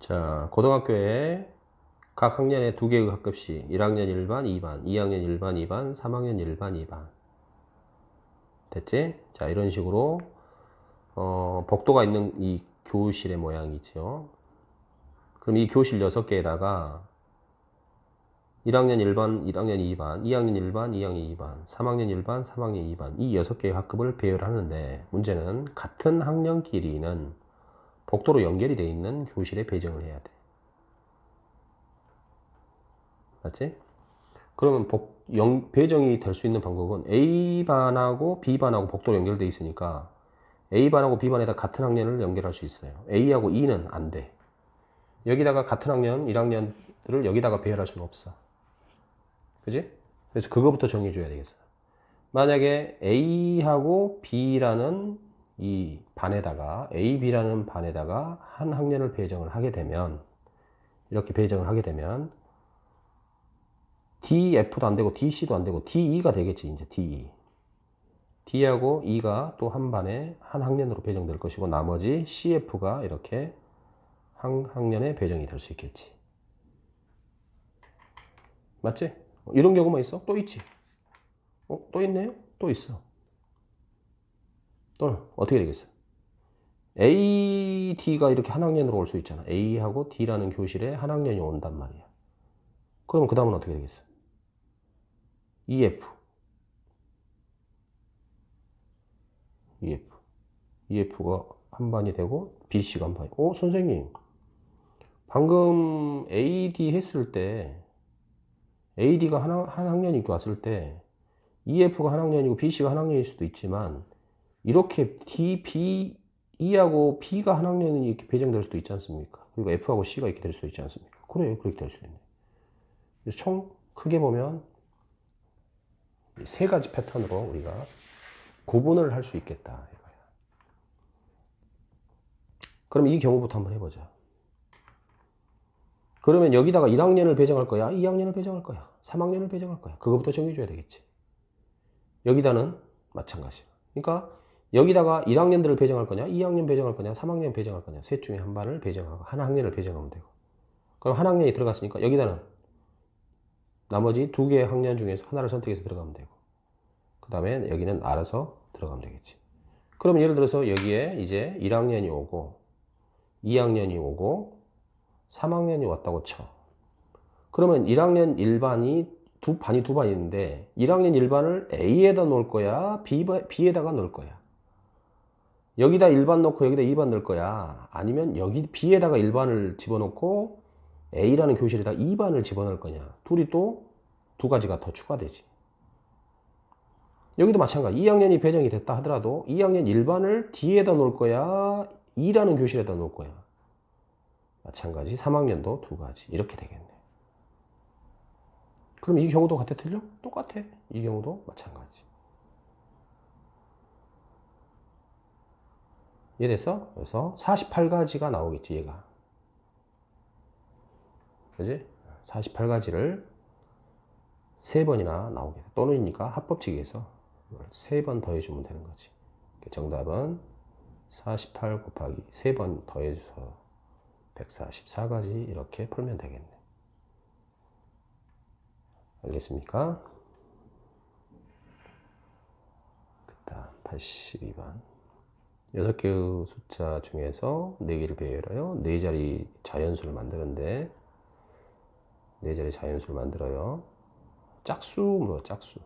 자, 고등학교에 각 학년에 2개의 학급씩 1학년 1반, 2반, 2학년 1반, 2반, 3학년 1반, 2반. 됐지? 자, 이런 식으로 복도가 있는 이 교실의 모양이죠. 그럼 이 교실 6개에다가 1학년 1반, 1학년 2반, 2학년 1반, 2학년 2반, 3학년 1반, 3학년 2반 이 6개의 학급을 배열하는데 문제는 같은 학년끼리는 복도로 연결이 되어 있는 교실에 배정을 해야 돼. 맞지? 그러면 배정이 될 수 있는 방법은 A반하고 B반하고 복도로 연결되어 있으니까 A반하고 B반에다 같은 학년을 연결할 수 있어요. A하고 E는 안 돼. 여기다가 같은 학년 1학년들을 여기다가 배열할 수는 없어. 그지? 그래서 그거부터 정해줘야 되겠어. 만약에 A하고 B라는 이 반에다가 A, B라는 반에다가 한 학년을 배정을 하게 되면 이렇게 배정을 하게 되면 DF도 안 되고 DC도 안 되고 DE가 되겠지. 이제 DE. D하고 E가 또 한 반에 한 학년으로 배정될 것이고 나머지 CF가 이렇게 한 학년에 배정이 될 수 있겠지. 맞지? 이런 경우만 있어? 또 있지. 또 있네요? 또 있어. 또는 어떻게 되겠어? A, D가 이렇게 한 학년으로 올 수 있잖아. A하고 D라는 교실에 한 학년이 온단 말이야. 그럼 그 다음은 어떻게 되겠어? EF. EF. EF가 한 반이 되고 BC가 한 반이. 선생님. 방금 AD 했을 때 AD가 한 학년이 왔을 때 EF가 한 학년이고 BC가 한 학년일 수도 있지만 이렇게 D, B, E하고 B가 한 학년이 이렇게 배정될 수도 있지 않습니까? 그리고 F하고 C가 이렇게 될 수도 있지 않습니까? 그래요. 그렇게 될 수도 있네. 그래서 총 크게 보면 세 가지 패턴으로 우리가 구분을 할 수 있겠다. 이거야. 그럼 이 경우부터 한번 해보자. 그러면 여기다가 1학년을 배정할 거야? 2학년을 배정할 거야? 3학년을 배정할 거야? 그거부터 정해줘야 되겠지. 여기다는 마찬가지야. 그러니까 여기다가 1학년들을 배정할 거냐, 2학년 배정할 거냐, 3학년 배정할 거냐, 셋 중에 한 반을 배정하고 한 학년을 배정하면 되고. 그럼 한 학년이 들어갔으니까 여기다는 나머지 2개의 학년 중에서 하나를 선택해서 들어가면 되고. 그 다음에 여기는 알아서 들어가면 되겠지. 그럼 예를 들어서 여기에 이제 1학년이 오고 2학년이 오고 3학년이 왔다고 쳐. 그러면 1학년 1반이 반이 두 반이 있는데 1학년 1반을 A에다 놓을 거야? B에다가 놓을 거야? 여기다 1반 넣고 여기다 2반 넣을 거야? 아니면 여기 B에다가 1반을 집어넣고 A라는 교실에다 2반을 집어넣을 거냐? 둘이 또 두 가지가 더 추가되지. 여기도 마찬가지. 2학년이 배정이 됐다 하더라도 2학년 1반을 D에다 놓을 거야? E라는 교실에다 놓을 거야? 마찬가지. 3학년도 두 가지. 이렇게 되겠네. 그럼 이 경우도 같아 틀려? 똑같아. 이 경우도 마찬가지. 이해됐어? 그래서 48가지가 나오겠지, 얘가. 그지? 48가지를 3번이나 나오게 돼. 또는이니까 합법칙에서 3번 더해주면 되는 거지. 정답은 48 곱하기 3번 더해줘서 144가지 이렇게 풀면 되겠네. 알겠습니까? 그다음 82번. 6개의 숫자 중에서 4개를 배열하여 4자리 자연수를 만드는데 4자리 자연수를 만들어요. 짝수 뭐 짝수.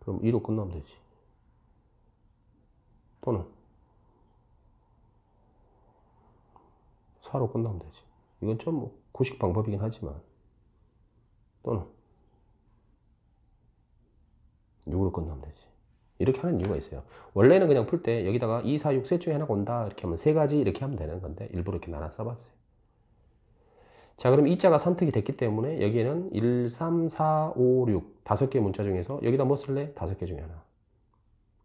그럼 2로 끝나면 되지. 또는 4로 끝나면 되지. 이건 좀 뭐 구식 방법이긴 하지만 또는 6으로 끝나면 되지. 이렇게 하는 이유가 있어요. 원래는 그냥 풀 때 여기다가 2, 4, 6 셋 중에 하나가 온다 이렇게 하면 3가지 이렇게 하면 되는 건데 일부러 이렇게 나눠 써봤어요. 자, 그럼 이 자가 선택이 됐기 때문에 여기에는 1, 3, 4, 5, 6 5개 문자 중에서 여기다 뭐 쓸래? 5개 중에 하나.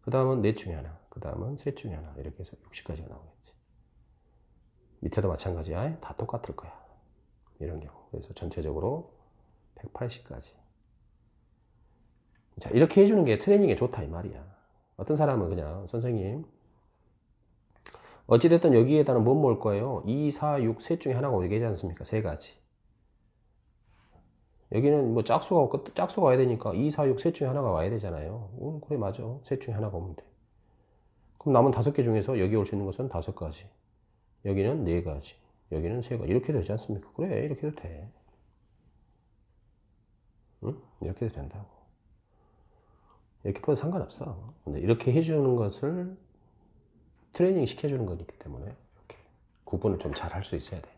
그 다음은 넷 중에 하나. 그 다음은 셋 중에 하나. 이렇게 해서 60가지가 나오겠지. 밑에도 마찬가지야. 다 똑같을 거야. 이런 경우. 그래서 전체적으로 180가지. 자, 이렇게 해주는 게 트레이닝에 좋다 이 말이야. 어떤 사람은 그냥 선생님 어찌됐든 여기에다는 뭐 모을 거예요? 2, 4, 6 셋 중에 하나가 오게 되지 않습니까? 세 가지. 여기는 뭐 짝수가 와야 되니까 2, 4, 6 셋 중에 하나가 와야 되잖아요. 그래 맞아. 셋 중에 하나가 오면 돼. 그럼 남은 5개 중에서 여기 올 수 있는 것은 5가지. 여기는 4가지. 여기는 3가지. 이렇게 되지 않습니까? 그래 이렇게 해도 돼. 응? 이렇게 해도 된다고. 이렇게 풀어도 상관없어. 근데 이렇게 해주는 것을 트레이닝 시켜주는 거기 때문에 이렇게 구분을 좀 잘 할 수 있어야 돼.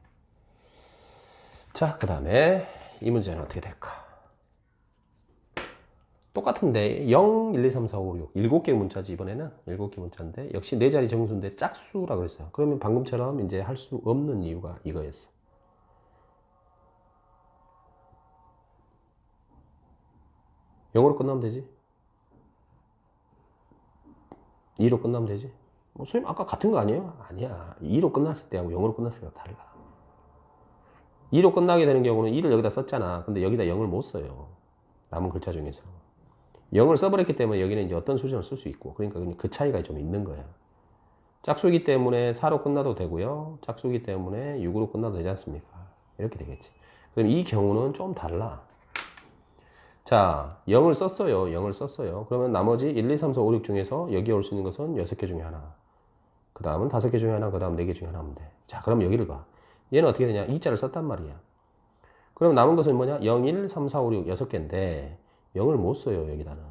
자, 그 다음에 이 문제는 어떻게 될까? 똑같은데 0, 1, 2, 3, 4, 5, 6 7개의 문자지. 이번에는 7개 문자인데 역시 4자리 정수인데 짝수라 그랬어요. 그러면 방금처럼 이제 할 수 없는 이유가 이거였어. 0으로 끝나면 되지. 2로 끝나면 되지. 뭐 선생님 아까 같은 거 아니에요? 아니야. 2로 끝났을 때하고 0으로 끝났을 때가 달라. 2로 끝나게 되는 경우는 2를 여기다 썼잖아. 근데 여기다 0을 못 써요. 남은 글자 중에서. 0을 써버렸기 때문에 여기는 이제 어떤 수준을 쓸 수 있고, 그러니까 그 차이가 좀 있는 거야. 짝수이기 때문에 4로 끝나도 되고요. 짝수이기 때문에 6으로 끝나도 되지 않습니까? 이렇게 되겠지. 그럼 이 경우는 좀 달라. 자, 0을 썼어요. 0을 썼어요. 그러면 나머지 1, 2, 3, 4, 5, 6 중에서 여기 올 수 있는 것은 6개 중에 하나. 그 다음은 5개 중에 하나, 그 다음 4개 중에 하나 하면 돼. 자, 그럼 여기를 봐. 얘는 어떻게 되냐? 2자를 썼단 말이야. 그럼 남은 것은 뭐냐? 0, 1, 3, 4, 5, 6, 6개인데 0을 못 써요, 여기다는.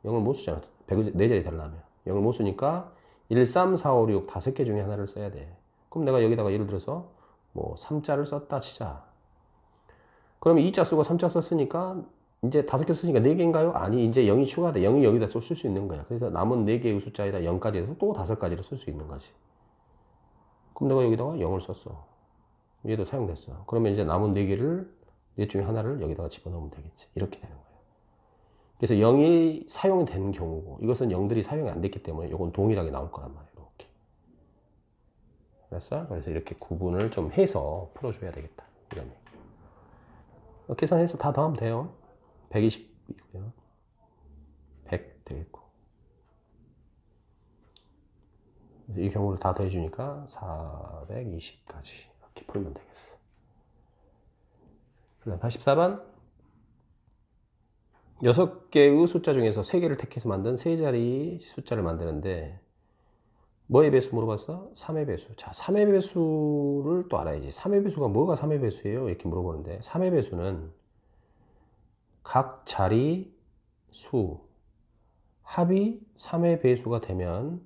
0을 못 쓰잖아. 4자리 달라면. 0을 못 쓰니까 1, 3, 4, 5, 6 5개 중에 하나를 써야 돼. 그럼 내가 여기다가 예를 들어서 뭐 3자를 썼다 치자. 그러면 2자 쓰고 3자 썼으니까 이제 5개 쓰니까 4개인가요? 아니, 이제 0이 추가돼. 0이 여기다 쓸 수 있는 거야. 그래서 남은 4개의 숫자에다 0까지 해서 또 5가지를 쓸 수 있는 거지. 그럼 내가 여기다가 0을 썼어. 얘도 사용됐어. 그러면 이제 남은 4개를, 4 중에 하나를 여기다가 집어넣으면 되겠지. 이렇게 되는 거예요. 그래서 0이 사용이 되는 경우고, 이것은 0들이 사용이 안 됐기 때문에 이건 동일하게 나올 거란 말이에요. 이렇게. 알았어? 그래서 이렇게 구분을 좀 해서 풀어줘야 되겠다. 이런 얘기. 계산해서 다 더하면 돼요. 120이고요. 100 되겠고. 이 경우를 다 더해주니까 420까지 이렇게 풀면 되겠어. 그 다음 84번. 6개의 숫자 중에서 3개를 택해서 만든 3자리 숫자를 만드는데 뭐의 배수 물어봤어? 3의 배수. 자, 3의 배수를 또 알아야지. 3의 배수가 뭐가 3의 배수예요? 이렇게 물어보는데 3의 배수는 각 자리 수 합이 3의 배수가 되면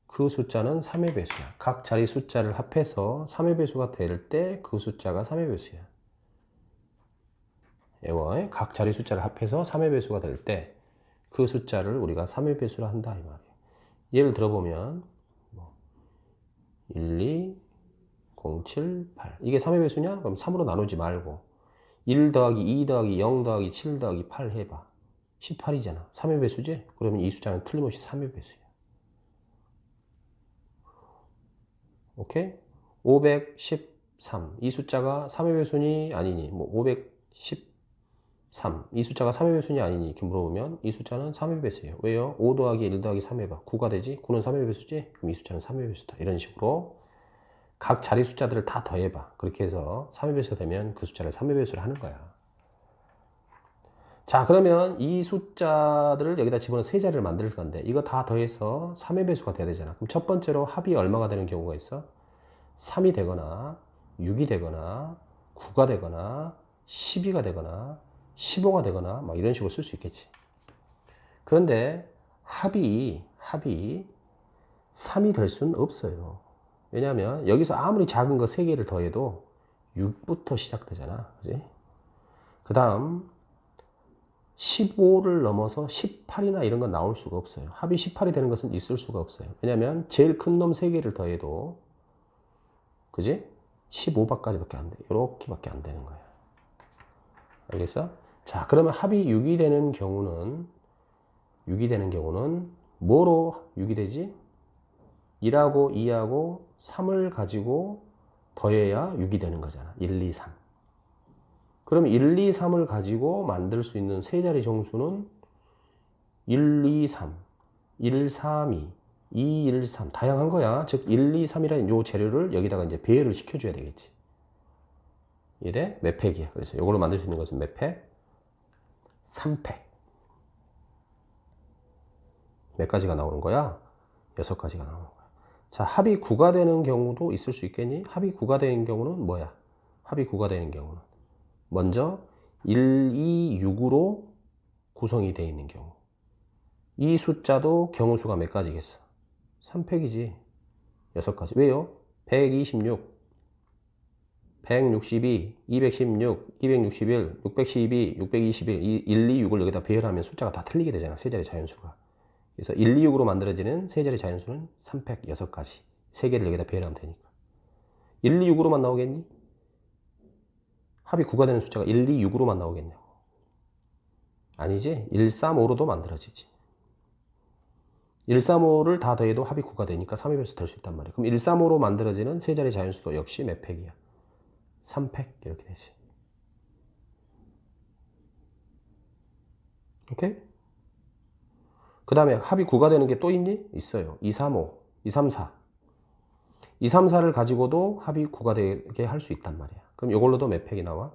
그 숫자는 3의 배수야. 각 자리 숫자를 합해서 3의 배수가 될 때 그 숫자가 3의 배수야. 이거 각 자리 숫자를 합해서 3의 배수가 될 때 그 숫자를 우리가 3의 배수라 한다 이 말이에요. 예를 들어보면 1, 2, 0, 7, 8 이게 3의 배수냐? 그럼 3으로 나누지 말고 1 더하기 2 더하기 0 더하기 7 더하기 8 해봐. 18이잖아. 3의 배수지? 그러면 이 숫자는 틀림없이 3의 배수야. 오케이? 513. 이 숫자가 3의 배수니 아니니? 뭐 513. 이 숫자가 3의 배수니 아니니? 이렇게 물어보면 이 숫자는 3의 배수예요. 왜요? 5 더하기 1 더하기 3 해봐. 9가 되지? 9는 3의 배수지? 그럼 이 숫자는 3의 배수다. 이런 식으로 각 자리 숫자들을 다 더해봐. 그렇게 해서 3의 배수가 되면 그 숫자를 3의 배수를 하는 거야. 자, 그러면 이 숫자들을 여기다 집어넣어 세 자리를 만들 건데 이거 다 더해서 3의 배수가 돼야 되잖아. 그럼 첫 번째로 합이 얼마가 되는 경우가 있어? 3이 되거나 6이 되거나 9가 되거나 12가 되거나 15가 되거나 막 이런 식으로 쓸 수 있겠지. 그런데 합이 3이 될 수는 없어요. 왜냐하면 여기서 아무리 작은 거 3개를 더해도 6부터 시작되잖아. 그지? 그 다음 15를 넘어서 18이나 이런 건 나올 수가 없어요. 합이 18이 되는 것은 있을 수가 없어요. 왜냐하면 제일 큰 놈 3개를 더해도 그지? 15밖에 안 돼. 이렇게밖에 안 되는 거야. 알겠어? 자, 그러면 합이 6이 되는 경우는 뭐로 6이 되지? 1하고 2하고 3을 가지고 더해야 6이 되는 거잖아. 1, 2, 3. 그럼 1, 2, 3을 가지고 만들 수 있는 세 자리 정수는 1, 2, 3, 1, 3, 2, 2, 1, 3 다양한 거야. 즉 1, 2, 3이라는 요 재료를 여기다가 이제 배열을 시켜줘야 되겠지. 이래 몇 팩이야. 그래서 요걸로 만들 수 있는 것은 몇 팩? 3팩. 몇 가지가 나오는 거야? 6가지가 나오는 거야. 자, 합이 9가 되는 경우도 있을 수 있겠니? 합이 9가 되는 경우는 뭐야? 합이 9가 되는 경우는 먼저 1, 2, 6으로 구성이 되어 있는 경우. 이 숫자도 경우 수가 몇 가지겠어? 3팩이지. 6가지. 왜요? 126, 162, 216, 261, 612, 621, 1, 2, 6을 여기다 배열하면 숫자가 다 틀리게 되잖아. 세 자리 자연수가. 그래서 1, 2, 6으로 만들어지는 세 자리 자연수는 3팩 6가지. 세 개를 여기다 배열하면 되니까. 1, 2, 6으로만 나오겠니? 합이 9가 되는 숫자가 1, 2, 6으로만 나오겠냐고. 아니지. 1, 3, 5로도 만들어지지. 1, 3, 5를 다 더해도 합이 9가 되니까 3의 배수 될 수 있단 말이야. 그럼 1, 3, 5로 만들어지는 세 자리 자연수도 역시 몇 팩이야? 3팩 이렇게 되지. 오케이? 그 다음에 합이 9가 되는 게 또 있니? 있어요. 2, 3, 5, 2, 3, 4. 2, 3, 4를 가지고도 합이 9가 되게 할 수 있단 말이야. 그럼 이걸로도 몇 팩이 나와?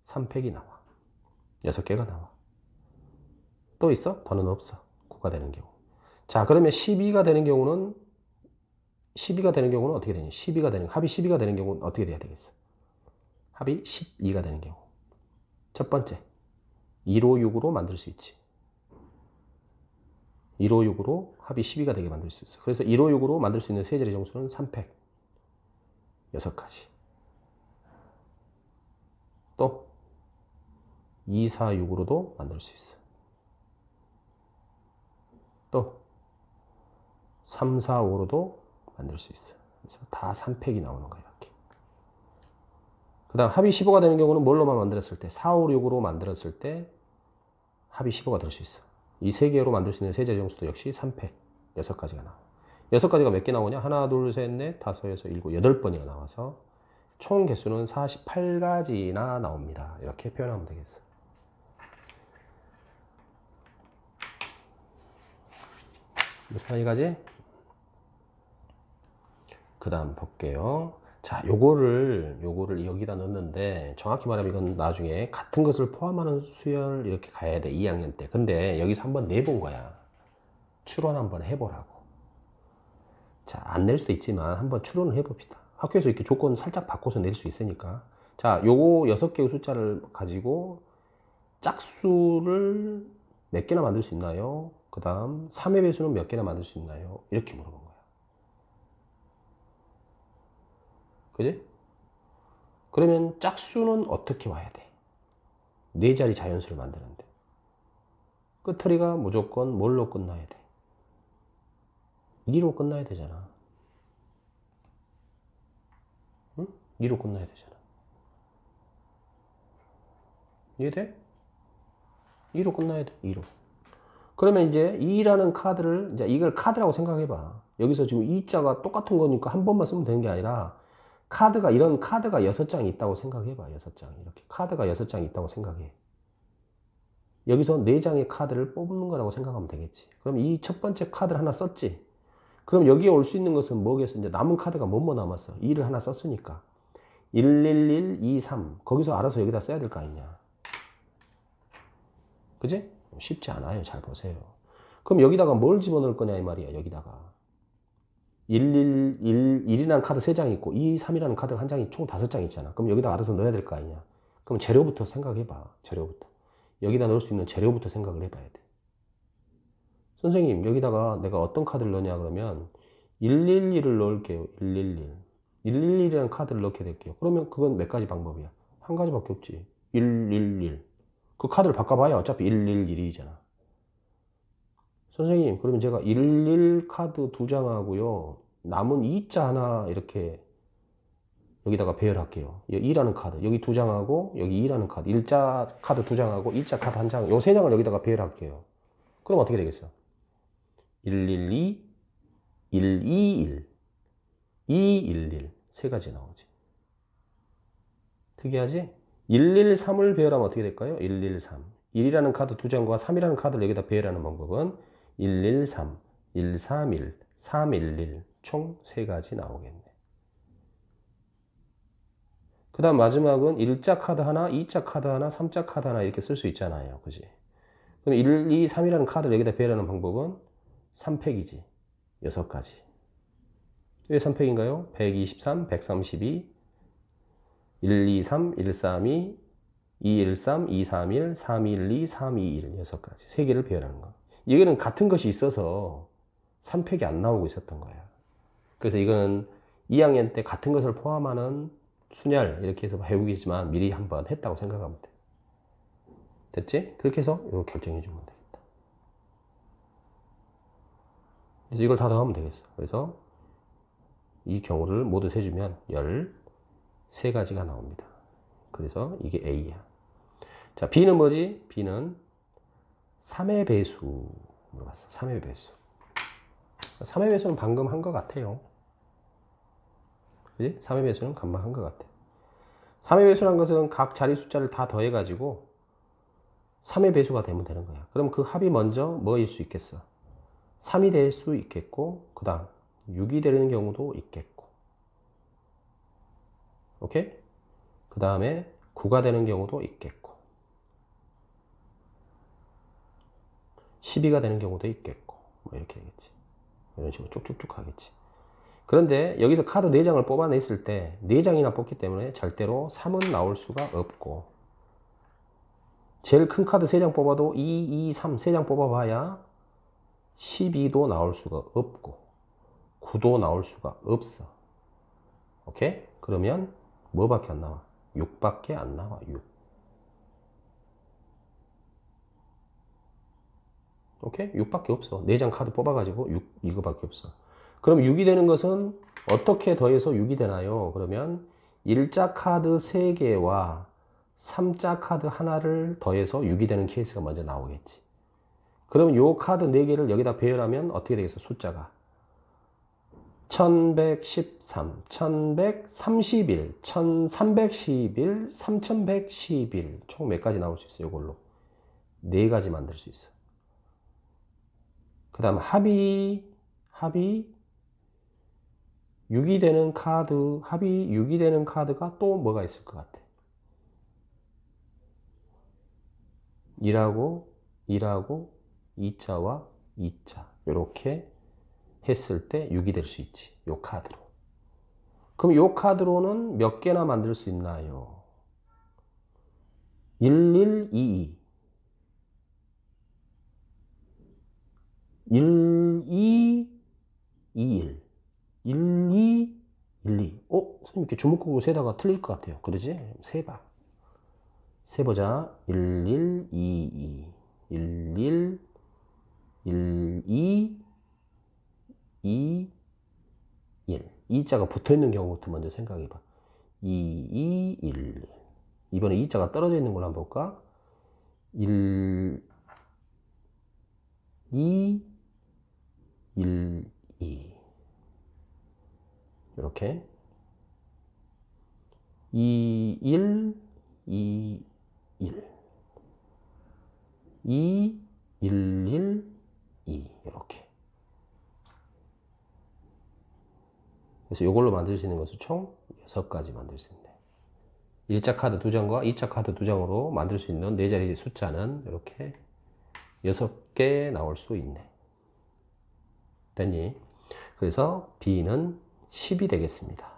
3팩이 나와. 6개가 나와. 또 있어? 더는 없어. 9가 되는 경우. 자, 그러면 12가 되는 경우는 어떻게 되니? 12가 되는, 합이 12가 되는 경우는 어떻게 돼야 되겠어? 합이 12가 되는 경우. 첫 번째, 1호 6으로 만들 수 있지. 1호 6으로 합이 12가 되게 만들 수 있어. 그래서 1호 6으로 만들 수 있는 세 자리 정수는 3팩. 6가지. 또 2, 4, 6으로도 만들 수 있어. 또 3, 4, 5로도 만들 수 있어. 그래서 다 3팩이 나오는 거야. 이렇게. 그 다음 합이 15가 되는 경우는 뭘로만 만들었을 때? 4, 5, 6으로 만들었을 때 합이 15가 될 수 있어. 이 세 개로 만들 수 있는 세 자리 정수도 역시 3팩. 6가지가 나와. 6가지가 몇 개 나오냐? 하나, 둘, 셋, 넷, 다섯, 여섯, 일곱, 8번이나 나와서 총 개수는 48가지나 나옵니다. 이렇게 표현하면 되겠어. 무슨 말이가지? 그 다음 볼게요. 자, 요거를 여기다 넣는데 정확히 말하면 이건 나중에 같은 것을 포함하는 수열 이렇게 가야 돼. 2학년 때. 근데 여기서 한번 내본 거야. 추론 한번 해보라고. 자, 안 낼 수도 있지만 한번 추론을 해봅시다. 학교에서 이렇게 조건 살짝 바꿔서 낼 수 있으니까. 자, 요거 6개의 숫자를 가지고 짝수를 몇 개나 만들 수 있나요? 그 다음 3의 배수는 몇 개나 만들 수 있나요? 이렇게 물어본 거야. 그지? 그러면 짝수는 어떻게 와야 돼? 네 자리 자연수를 만드는데 끝처리가 무조건 뭘로 끝나야 돼? 2로 끝나야 되잖아. 응? 2로 끝나야 되잖아. 이해돼? 2로 끝나야 돼. 2로. 그러면 이제 2라는 카드를 이제 이걸 카드라고 생각해봐. 여기서 지금 2자가 똑같은 거니까 한 번만 쓰면 되는 게 아니라 이런 카드가 6장이 있다고 생각해봐. 6장. 이렇게 카드가 6장이 있다고 생각해. 여기서 4장의 카드를 뽑는 거라고 생각하면 되겠지. 그럼 이 첫 번째 카드를 하나 썼지. 그럼 여기에 올 수 있는 것은 뭐겠어? 이제 남은 카드가 뭐뭐 남았어? 2를 하나 썼으니까 111, 23 거기서 알아서 여기다 써야 될 거 아니냐. 그지? 쉽지 않아요. 잘 보세요. 그럼 여기다가 뭘 집어넣을 거냐 이 말이야. 여기다가 1이라는 카드 3장 있고 2, 3이라는 카드가 한 장이 총 5장 있잖아. 그럼 여기다 알아서 넣어야 될 거 아니냐. 그럼 재료부터 생각해봐. 재료부터. 여기다 넣을 수 있는 재료부터 생각을 해봐야 돼. 선생님 여기다가 내가 어떤 카드를 넣냐 그러면 111을 넣을게요. 111. 111이라는 카드를 넣게 될게요. 그러면 그건 몇 가지 방법이야? 한 가지밖에 없지. 111. 그 카드를 바꿔봐야 어차피 111이잖아. 선생님 그러면 제가 11 카드 2장하고요. 남은 2자 하나 이렇게 여기다가 배열할게요. 2라는 카드 여기 2장하고 여기 2라는 카드 1자 카드 2장하고 2자 카드 1장 요 3장을 여기다가 배열할게요. 그럼 어떻게 되겠어? 112, 121, 211 세 가지 나오지. 특이하지? 113을 배열하면 어떻게 될까요? 113 1이라는 카드 2장과 3이라는 카드를 여기다 배열하는 방법은 113, 131, 311 총 3가지 나오겠네. 그 다음 마지막은 1자 카드 하나, 2자 카드 하나, 3자 카드 하나 이렇게 쓸 수 있잖아요. 그지? 그럼 1, 2, 3이라는 카드를 여기다 배열하는 방법은 3팩이지. 6가지. 왜 3팩인가요? 123, 132, 123, 132, 213, 231, 312, 321 6가지. 3개를 배열하는 거. 이거는 같은 것이 있어서 3팩이 안 나오고 있었던 거야. 그래서 이거는 2학년 때 같은 것을 포함하는 순열 이렇게 해서 배우기지만 미리 한번 했다고 생각하면 돼. 됐지? 그렇게 해서 이거 결정해 주면 되겠다. 그래서 이걸 다 더하면 되겠어. 그래서 이 경우를 모두 세주면 13가지가 나옵니다. 그래서 이게 A야. 자, B는 뭐지? B는 3의 배수 물어봤어. 3의 배수. 3의 배수는 방금 한 것 같아요. 그지? 3의 배수는 금방 한 것 같아. 3의 배수란 것은 각 자리 숫자를 다 더해가지고 3의 배수가 되면 되는 거야. 그럼 그 합이 먼저 뭐일 수 있겠어? 3이 될 수 있겠고, 그 다음 6이 되는 경우도 있겠고. 오케이? 그 다음에 9가 되는 경우도 있겠고. 12가 되는 경우도 있겠고. 뭐 이렇게 되겠지. 이런 식으로 쭉쭉쭉 가겠지. 그런데 여기서 카드 4장을 뽑아냈을 때 4장이나 뽑기 때문에 절대로 3은 나올 수가 없고, 제일 큰 카드 3장 뽑아도 2, 2, 3 3장 뽑아봐야 12도 나올 수가 없고 9도 나올 수가 없어. 오케이? 그러면 뭐밖에 안 나와? 6밖에 안 나와. 6. 오케이? 6밖에 없어. 4장 카드 뽑아가지고 6 이거밖에 없어. 그럼 6이 되는 것은 어떻게 더해서 6이 되나요? 그러면 1자 카드 3개와 3자 카드 하나를 더해서 6이 되는 케이스가 먼저 나오겠지. 그럼 요 카드 4개를 여기다 배열하면 어떻게 되겠어? 숫자가 1113, 1131, 1311, 3111 총 몇 가지 나올 수 있어요? 이걸로 4가지 만들 수 있어. 그 다음 합이 6이 되는 카드, 합이 6이 되는 카드가 또 뭐가 있을 것 같아? 1하고 2자와 2자 이렇게 했을 때 6이 될 수 있지. 요 카드로. 그럼 요 카드로는 몇 개나 만들 수 있나요? 1122 1221 1212 선생님 이렇게 주먹구구 세다가 틀릴 것 같아요. 그러지? 세봐. 세보자. 1122 11 12 2 1 2자가 붙어있는 경우부터 먼저 생각해봐. 2 2 1 이번에 2자가 떨어져 있는 걸로 한번 볼까? 1 2 1 2 이렇게 2 1 2 1 2 1 1 2 이렇게. 그래서 이걸로 만들 수 있는 것은 총 6가지 만들 수 있네. 1자 카드 2장과 2차 카드 2장으로 만들 수 있는 4자리 숫자는 이렇게 6개 나올 수 있네. 됐니? 그래서 B는 10이 되겠습니다.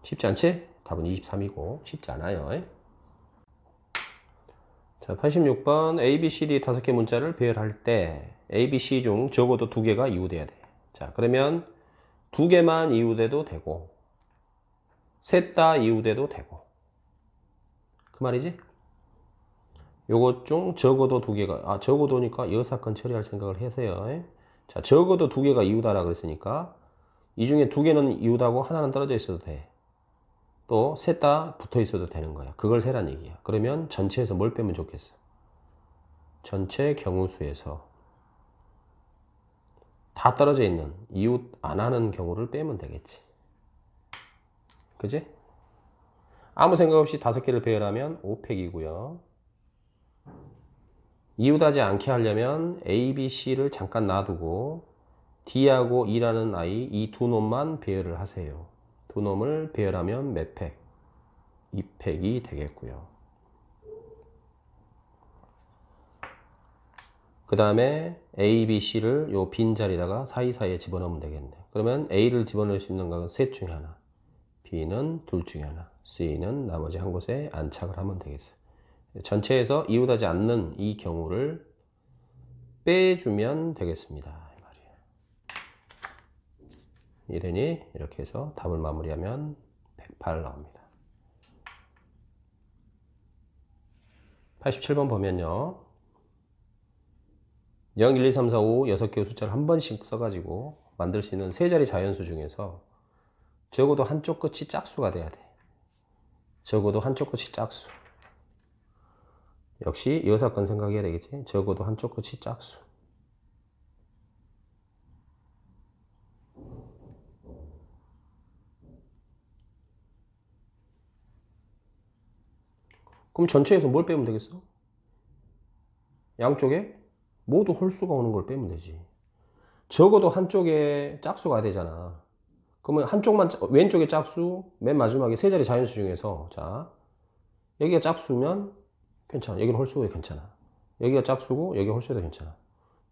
쉽지 않지? 답은 23이고 쉽지 않아요. 자, 86번 A, B, C, D 5개 문자를 배열할 때 A, B, C 중 적어도 2개가 이유돼야 돼. 자, 그러면 2개만 이유돼도 되고 셋 다 이유돼도 되고 그 말이지? 요것 중 적어도 2개가 적어도니까 6건 처리할 생각을 하세요. 자, 적어도 2개가 이유다라 그랬으니까 이 중에 2개는 이유다고 하나는 떨어져 있어도 돼. 또 셋 다 붙어 있어도 되는 거야. 그걸 세란 얘기야. 그러면 전체에서 뭘 빼면 좋겠어? 전체 경우수에서 다 떨어져 있는 이웃 안 하는 경우를 빼면 되겠지. 그지? 아무 생각 없이 5개를 배열하면 5팩이고요. 이웃하지 않게 하려면 A, B, C를 잠깐 놔두고 D하고 E라는 아이 이 두 놈만 배열을 하세요. 두 놈을 배열하면 몇 팩? 2팩이 되겠고요. 그 다음에 A, B, C를 요 빈자리다가 사이사이에 집어넣으면 되겠네. 그러면 A를 집어넣을 수 있는 것은 셋 중에 하나, B는 둘 중에 하나, C는 나머지 한 곳에 안착을 하면 되겠어요. 전체에서 이웃하지 않는 이 경우를 빼주면 되겠습니다. 이 말이에요. 이러니 이렇게 해서 답을 마무리하면 108 나옵니다. 87번 보면요. 0, 1, 2, 3, 4, 5, 6개의 숫자를 한 번씩 써가지고 만들 수 있는 세 자리 자연수 중에서 적어도 한쪽 끝이 짝수가 돼야 돼. 적어도 한쪽 끝이 짝수. 역시 이 사건 생각해야 되겠지. 적어도 한쪽 끝이 짝수. 그럼 전체에서 뭘 빼면 되겠어? 양쪽에 모두 홀수가 오는 걸 빼면 되지. 적어도 한쪽에 짝수가 되잖아. 그러면 한쪽만, 왼쪽에 짝수, 맨 마지막에 세 자리 자연수 중에서, 자, 여기가 짝수면 괜찮아. 여기는 홀수도 괜찮아. 여기가 짝수고, 여기가 홀수도 괜찮아.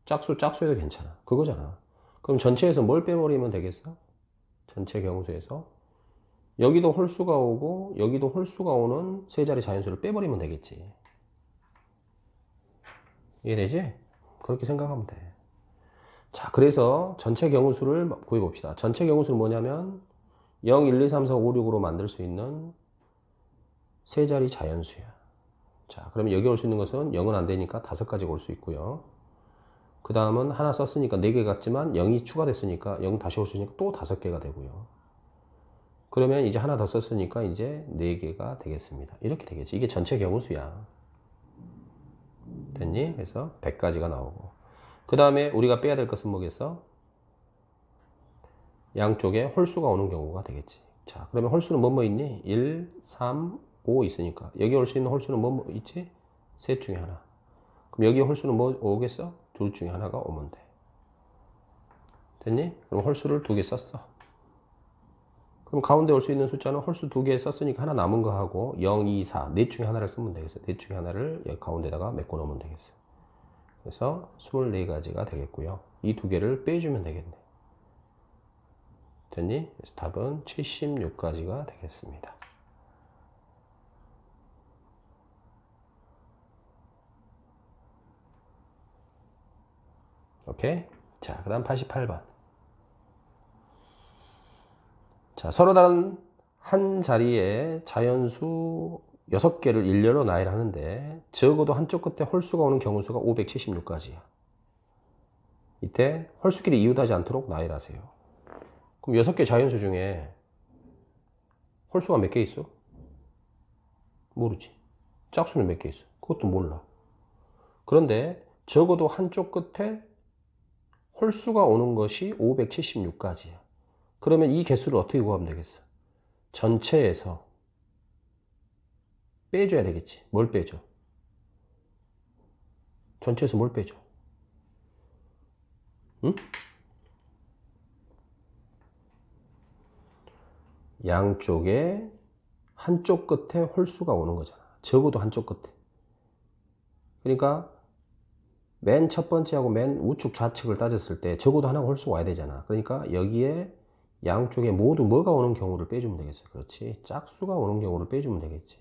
짝수에도 괜찮아. 그거잖아. 그럼 전체에서 뭘 빼버리면 되겠어? 전체 경우수에서. 여기도 홀수가 오고, 여기도 홀수가 오는 세 자리 자연수를 빼버리면 되겠지. 이해되지? 그렇게 생각하면 돼. 자, 그래서 전체 경우수를 구해봅시다. 전체 경우수는 뭐냐면 0, 1, 2, 3, 4, 5, 6으로 만들 수 있는 세 자리 자연수야. 자, 그러면 여기 올 수 있는 것은 0은 안 되니까 5가지가 올 수 있고요. 그 다음은 하나 썼으니까 4개 같지만 0이 추가됐으니까 0 다시 올 수 있으니까 또 5개가 되고요. 그러면 이제 하나 더 썼으니까 이제 4개가 되겠습니다. 이렇게 되겠지. 이게 전체 경우수야. 됐니? 그래서 100가지가 나오고. 그 다음에 우리가 빼야 될 것은 뭐겠어? 양쪽에 홀수가 오는 경우가 되겠지. 자, 그러면 홀수는 뭐뭐 있니? 1, 3, 5 있으니까. 여기 올 수 있는 홀수는 뭐뭐 있지? 셋 중에 하나. 그럼 여기 홀수는 뭐 오겠어? 둘 중에 하나가 오면 돼. 됐니? 그럼 홀수를 2개 썼어. 그럼 가운데 올 수 있는 숫자는 홀수 2개 썼으니까 하나 남은 거 하고 0, 2, 4, 넷 중에 하나를 쓰면 되겠어. 넷 중에 하나를 여기 가운데다가 메꿔 놓으면 되겠어. 그래서 24가지가 되겠고요. 이 2개를 빼주면 되겠네. 됐니? 그래서 답은 76가지가 되겠습니다. 오케이? 자, 그 다음 88번. 자, 서로 다른 한 자리에 자연수 6개를 일렬로 나열하는데 적어도 한쪽 끝에 홀수가 오는 경우수가 576가지야. 이때 홀수끼리 이웃하지 않도록 나열하세요. 그럼 6개 자연수 중에 홀수가 몇 개 있어? 모르지. 짝수는 몇 개 있어? 그것도 몰라. 그런데 적어도 한쪽 끝에 홀수가 오는 것이 576가지야. 그러면 이 개수를 어떻게 구하면 되겠어? 전체에서 빼줘야 되겠지. 뭘 빼줘? 전체에서 뭘 빼줘? 응? 양쪽에 한쪽 끝에 홀수가 오는 거잖아. 적어도 한쪽 끝에. 그러니까 맨 첫 번째하고 맨 우측 좌측을 따졌을 때 적어도 하나가 홀수가 와야 되잖아. 그러니까 여기에 양쪽에 모두 뭐가 오는 경우를 빼주면 되겠어. 그렇지. 짝수가 오는 경우를 빼주면 되겠지.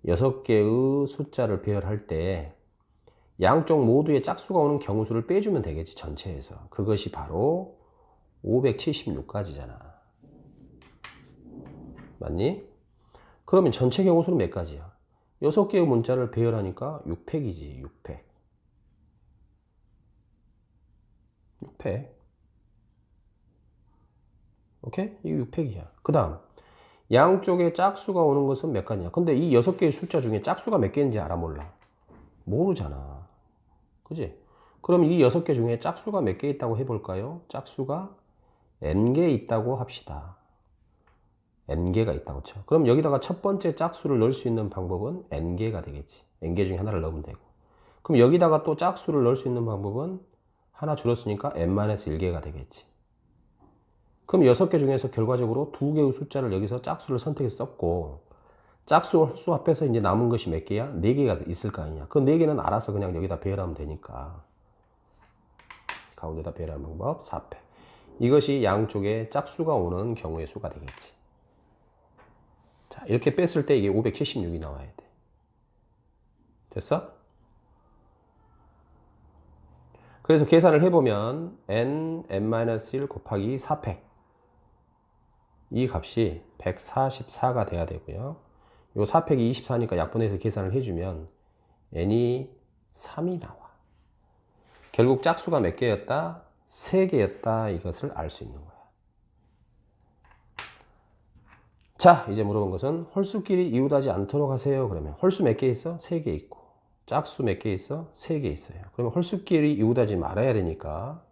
6개의 숫자를 배열할 때 양쪽 모두의 짝수가 오는 경우수를 빼주면 되겠지. 전체에서. 그것이 바로 576가지잖아. 맞니? 그러면 전체 경우수는 몇 가지야? 6개의 문자를 배열하니까 6팩이지. 6팩. 6팩. 오케이? 이게 6팩이야. 그 다음 양쪽에 짝수가 오는 것은 몇 가지냐? 근데 이 6개의 숫자 중에 짝수가 몇 개인지 알아 몰라? 모르잖아. 그지? 그럼 이 6개 중에 짝수가 몇 개 있다고 해볼까요? 짝수가 n개 있다고 합시다. n개가 있다고 쳐. 그럼 여기다가 첫 번째 짝수를 넣을 수 있는 방법은 n개가 되겠지. n개 중에 하나를 넣으면 되고. 그럼 여기다가 또 짝수를 넣을 수 있는 방법은 하나 줄었으니까 n-1개가 되겠지. 그럼 6개 중에서 결과적으로 2개의 숫자를 여기서 짝수를 선택해서 썼고, 짝수 홀수 합해서 이제 남은 것이 몇 개야? 4개가 있을 거 아니냐. 그 4개는 알아서 그냥 여기다 배열하면 되니까. 가운데다 배열하는 방법 4패. 이것이 양쪽에 짝수가 오는 경우의 수가 되겠지. 자, 이렇게 뺐을 때 이게 576이 나와야 돼. 됐어? 그래서 계산을 해보면 n-1 곱하기 4팩 이 값이 144가 돼야 되고요. 요 4팩이 24니까 약분해서 계산을 해주면 n이 3이 나와. 결국 짝수가 몇 개였다? 3개였다. 이것을 알 수 있는 거야. 자, 이제 물어본 것은 홀수끼리 이웃하지 않도록 하세요. 그러면 홀수 몇 개 있어? 3개 있고. 짝수 몇 개 있어? 3개 있어요. 그러면 홀수끼리 이웃하지 말아야 되니까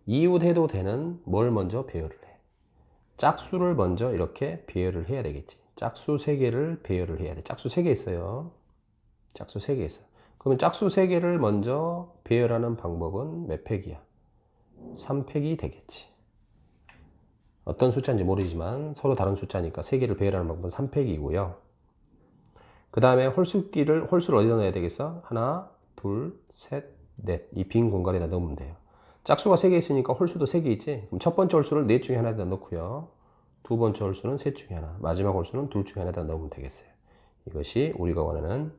이웃해도 되는 뭘 먼저 배열을 해. 짝수를 먼저 이렇게 배열을 해야 되겠지. 짝수 3개를 배열을 해야 돼. 짝수 3개 있어요. 짝수 3개 있어. 그러면 짝수 3개를 먼저 배열하는 방법은 몇 팩이야? 3팩이 되겠지. 어떤 숫자인지 모르지만 서로 다른 숫자니까 3개를 배열하는 방법은 3팩이고요. 그 다음에 홀수를 어디다 넣어야 되겠어? 하나, 둘, 셋, 넷. 이 빈 공간에다 넣으면 돼요. 짝수가 3개 있으니까 홀수도 3개 있지? 그럼 첫 번째 홀수를 넷 중에 하나에다 넣고요. 두 번째 홀수는 셋 중에 하나. 마지막 홀수는 둘 중에 하나에다 넣으면 되겠어요. 이것이 우리가 원하는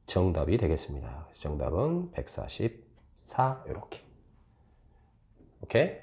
정답이 되겠습니다. 정답은 144. 이렇게. 오케이?